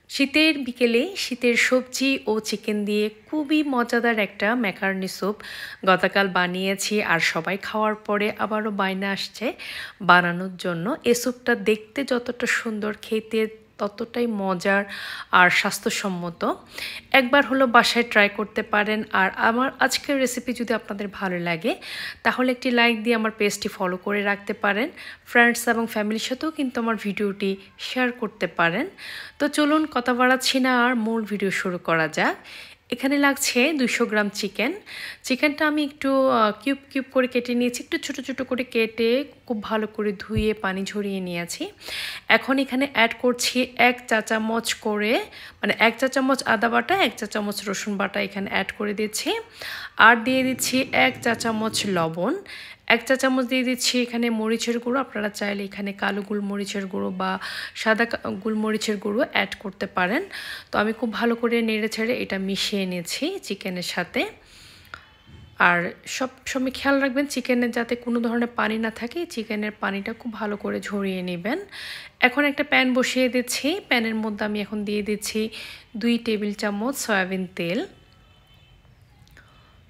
শীতের বিকেলে শীতের সবজি ও চিকেন দিয়ে খুবই মজাদার একটা ম্যাকারনি স্যুপ গতকাল বানিয়েছি, আর সবাই খাওয়ার পরে আবারও বায়না আসছে বানানোর জন্য। এই স্যুপটা দেখতে যতটা সুন্দর, খেতে ততটাই মজার আর স্বাস্থ্যসম্মত। একবার হলো বাসায় ট্রাই করতে পারেন। আর আমার আজকের রেসিপি যদি আপনাদের ভালো লাগে তাহলে একটি লাইক দিয়ে আমার পেজটি ফলো করে রাখতে পারেন। ফ্রেন্ডস এবং ফ্যামিলির সাথেও কিন্তু আমার ভিডিওটি শেয়ার করতে পারেন। তো চলুন কথা বাড়াচ্ছি না, আর মূল ভিডিও শুরু করা যাক। এখানে লাগছে 200 গ্রাম চিকেন। চিকেনটা আমি একটু কিউব কিউব করে কেটে নিয়েছি, একটু ছোট ছোট করে কেটে খুব ভালো করে ধুয়ে পানি ঝরিয়ে নিয়েছি। এখন এখানে অ্যাড করছি 1 চা চামচ করে, মানে 1 চা চামচ আদা বাটা, 1 চা চামচ রসুন বাটা এখানে অ্যাড করে দিচ্ছি। আর দিয়ে দিচ্ছি 1 চা চামচ লবণ। 1 চা চামচ দিয়ে দিচ্ছি এখানে মরিচের গুঁড়ো। আপনারা চাইলে এখানে কালো গোলমরিচের গুঁড়ো বা সাদা গোলমরিচের গুঁড়ো অ্যাড করতে পারেন। তো আমি খুব ভালো করে নেড়ে ছেড়ে এটা মিশিয়ে নিয়েছি চিকেনের সাথে। আর সব সময় খেয়াল রাখবেন চিকেনের যাতে কোনো ধরনের পানি না থাকে, চিকেনের পানিটা খুব ভালো করে ঝরিয়ে নেবেন। এখন একটা প্যান বসিয়ে দিচ্ছি। প্যানের মধ্যে আমি এখন দিয়ে দিচ্ছি 2 টেবিল চামচ সয়াবিন তেল।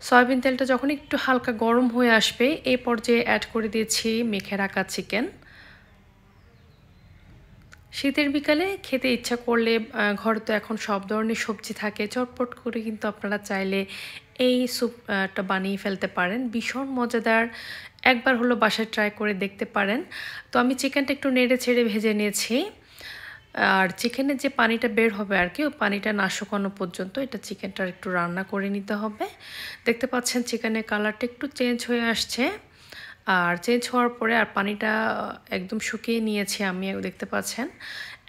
সয়াবিন তেলটা যখন একটু হালকা গরম হয়ে আসবে এই পর্যায়ে অ্যাড করে দিয়েছি মেখে রাখা চিকেন। শীতের বিকালে খেতে ইচ্ছা করলে ঘরে তো এখন সব ধরনের সবজি থাকে, চটপট করে কিন্তু আপনারা চাইলে এই স্যুপটা বানিয়ে ফেলতে পারেন। ভীষণ মজাদার, একবার হলো বাসায় ট্রাই করে দেখতে পারেন। তো আমি চিকেনটা একটু নেড়ে ছেড়ে ভেজে নিয়েছি। আর চিকেনের যে পানিটা বের হবে আর কি, ওই পানিটা না শুকানো পর্যন্ত এটা চিকেনটা একটু রান্না করে নিতে হবে। দেখতে পাচ্ছেন চিকেনের কালারটা একটু চেঞ্জ হয়ে আসছে। আর চেঞ্জ হওয়ার পরে আর পানিটা একদম শুকিয়ে নিয়েছি আমি, দেখতে পাচ্ছেন।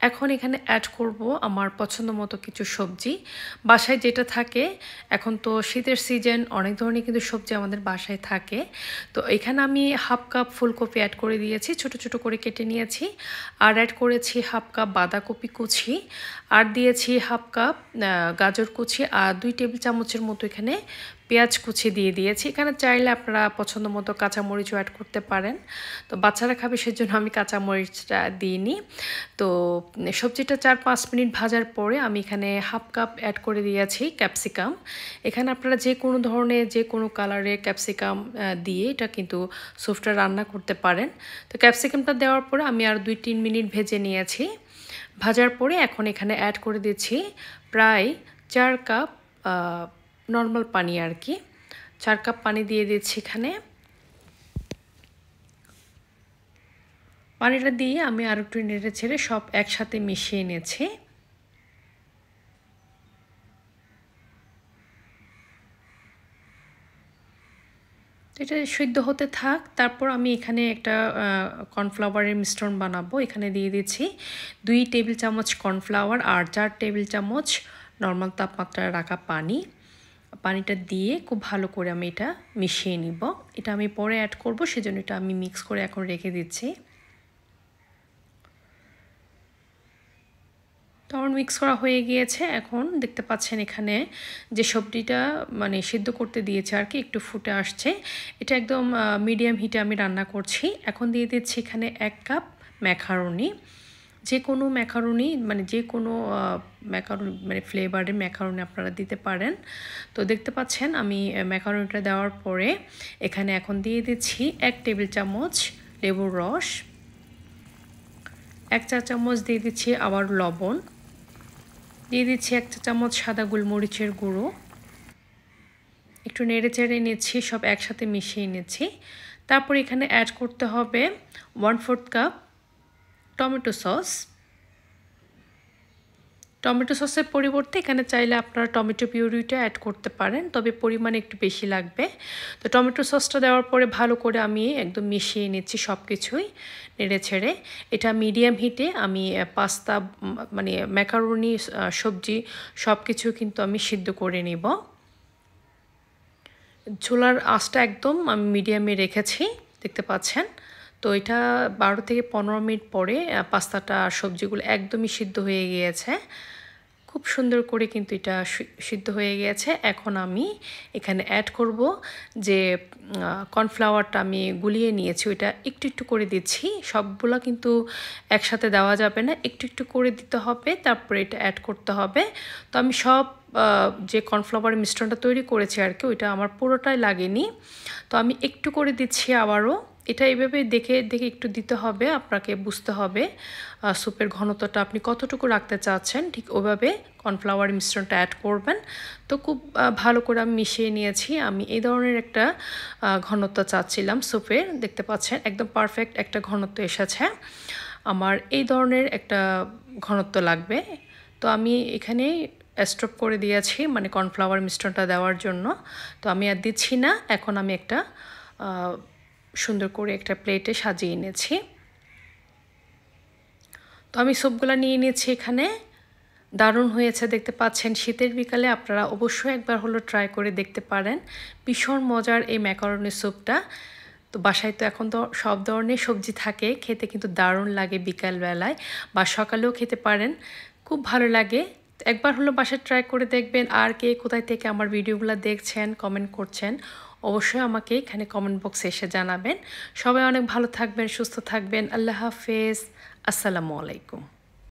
এখন এখানে অ্যাড করব আমার পছন্দ মতো কিছু সবজি, বাসায় যেটা থাকে। এখন তো শীতের সিজন, অনেক ধরনের কিন্তু সবজি আমাদের বাসায় থাকে। তো এখানে আমি হাফ কাপ ফুলকপি অ্যাড করে দিয়েছি, ছোট ছোট করে কেটে নিয়েছি। আর অ্যাড করেছি হাফ কাপ বাঁধাকপি কুচি, আর দিয়েছি হাফ কাপ গাজর কুচি, আর 2 টেবিল চামচের মতো এখানে পেঁয়াজ কুচি দিয়ে দিয়েছি। এখানে চাইলে আপনারা পছন্দ মতো কাঁচামরিচও অ্যাড করতে পারেন। তো বাচ্চারা খাবে সেজন্য আমি কাঁচামরিচটা দিইনি। তো সবজিটা 4-5 মিনিট ভাজার পরে আমি এখানে হাফ কাপ অ্যাড করে দিয়েছি ক্যাপসিকাম। এখানে আপনারা যে কোনো ধরনের যে কোনো কালারের ক্যাপসিকাম দিয়ে এটা কিন্তু স্যুপটা রান্না করতে পারেন। তো ক্যাপসিকামটা দেওয়ার পরে আমি আর 2-3 মিনিট ভেজে নিয়েছি। ভাজার পরে এখন এখানে অ্যাড করে দিচ্ছি প্রায় 4 কাপ নর্মাল পানি আর কি। 4 কাপ পানি দিয়ে দিচ্ছি এখানে। পানিটা দিয়ে আমি আর একটু নেড়ে ছেড়ে সব একসাথে মিশিয়ে নিয়েছি। এটা সিদ্ধ হতে থাক। তারপর আমি এখানে একটা কর্নফ্লাওয়ারের মিশ্রণ বানাবো। এখানে দিয়ে দিচ্ছি 2 টেবিল চামচ কর্নফ্লাওয়ার আর 4 টেবিল চামচ নর্মাল তাপমাত্রায় রাখা পানি। পানিটা দিয়ে খুব ভালো করে আমি এটা মিশিয়ে নিব। এটা আমি পরে অ্যাড করব, সেজন্য এটা আমি মিক্স করে এখন রেখে দিচ্ছি। তো আমার মিক্স করা হয়ে গিয়েছে। এখন দেখতে পাচ্ছেন এখানে যে সবজিটা মানে সিদ্ধ করতে দিয়েছে আর কি, একটু ফুটে আসছে। এটা একদম মিডিয়াম হিটে আমি রান্না করছি। এখন দিয়ে দিচ্ছি এখানে 1 কাপ ম্যাকারনি। যে কোনো ম্যাকারনি, মানে যে কোনো ম্যাকারনি, মানে ফ্লেভারের ম্যাকারনি আপনারা দিতে পারেন। তো দেখতে পাচ্ছেন আমি ম্যাকারনিটা দেওয়ার পরে এখানে এখন দিয়ে দিচ্ছি 1 টেবিল চামচ লেবুর রস। 1 চা চামচ দিয়ে দিচ্ছি আবার লবণ। দিয়ে দিচ্ছি 1 চা চামচ সাদা গোলমরিচের গুঁড়ো। একটু নেড়ে চেড়ে নিচ্ছি, সব একসাথে মিশিয়ে নিচ্ছি। তারপর এখানে অ্যাড করতে হবে 1/4 কাপ টমেটো সস। টমেটো সসের পরিবর্তে এখানে চাইলে আপনারা টমেটো পিউরিটা অ্যাড করতে পারেন, তবে পরিমাণ একটু বেশি লাগবে। তো টমেটো সসটা দেওয়ার পরে ভালো করে আমি একদম মিশিয়ে নিচ্ছি সব কিছুই নেড়ে ছেড়ে। এটা মিডিয়াম হিটে আমি পাস্তা, মানে ম্যাকারনি, সবজি সব কিছু কিন্তু আমি সিদ্ধ করে নিব। চুলার আঁচটা একদম আমি মিডিয়ামে রেখেছি, দেখতে পাচ্ছেন। তো এটা 12 থেকে 15 মিনিট পরে পাস্তাটা আর সবজিগুলো একদমই সিদ্ধ হয়ে গিয়েছে। খুব সুন্দর করে কিন্তু এটা সিদ্ধ হয়ে গেছে। এখন আমি এখানে অ্যাড করব যে কর্নফ্লাওয়ারটা আমি গুলিয়ে নিয়েছি, ওইটা একটু একটু করে দিচ্ছি। সবগুলো কিন্তু একসাথে দেওয়া যাবে না, একটু একটু করে দিতে হবে, তারপরে এটা অ্যাড করতে হবে। তো আমি সব যে কর্নফ্লাওয়ারের মিশ্রণটা তৈরি করেছি আর কি, ওইটা আমার পুরোটাই লাগেনি। তো আমি একটু করে দিচ্ছি আবারও। এটা এভাবে দেখে দেখে একটু দিতে হবে, আপনাকে বুঝতে হবে স্যুপের ঘনত্বটা আপনি কতটুকু রাখতে চাচ্ছেন, ঠিক ওভাবে কর্নফ্লাওয়ার মিশ্রণটা অ্যাড করবেন। তো খুব ভালো করে আমি মিশিয়ে নিয়েছি। আমি এই ধরনের একটা ঘনত্ব চাচ্ছিলাম স্যুপের, দেখতে পাচ্ছেন একদম পারফেক্ট একটা ঘনত্ব এসেছে। আমার এই ধরনের একটা ঘনত্ব লাগবে। তো আমি এখানে স্টপ করে দিয়েছি, মানে কর্নফ্লাওয়ার মিশ্রণটা দেওয়ার জন্য। তো আমি আর দিচ্ছি না। এখন আমি একটা সুন্দর করে একটা প্লেটে সাজিয়ে এনেছি। তো আমি সবগুলা নিয়ে নিয়েছি এখানে। দারুণ হয়েছে, দেখতে পাচ্ছেন। শীতের বিকালে আপনারা অবশ্যই একবার হলো ট্রাই করে দেখতে পারেন। ভীষণ মজার এই ম্যাকারনি স্যুপটা। তো বাসায় তো এখন তো সব ধরনের সবজি থাকে, খেতে কিন্তু দারুণ লাগে বিকালবেলায়, বা সকালেও খেতে পারেন, খুব ভালো লাগে। একবার হলো বাসায় ট্রাই করে দেখবেন। আর কে কোথায় থেকে আমার ভিডিওগুলো দেখছেন, কমেন্ট করছেন, অবশ্যই আমাকে এখানে কমেন্ট বক্সে এসে জানাবেন। সবাই অনেক ভালো থাকবেন, সুস্থ থাকবেন। আল্লাহ হাফেজ, আসসালামু আলাইকুম।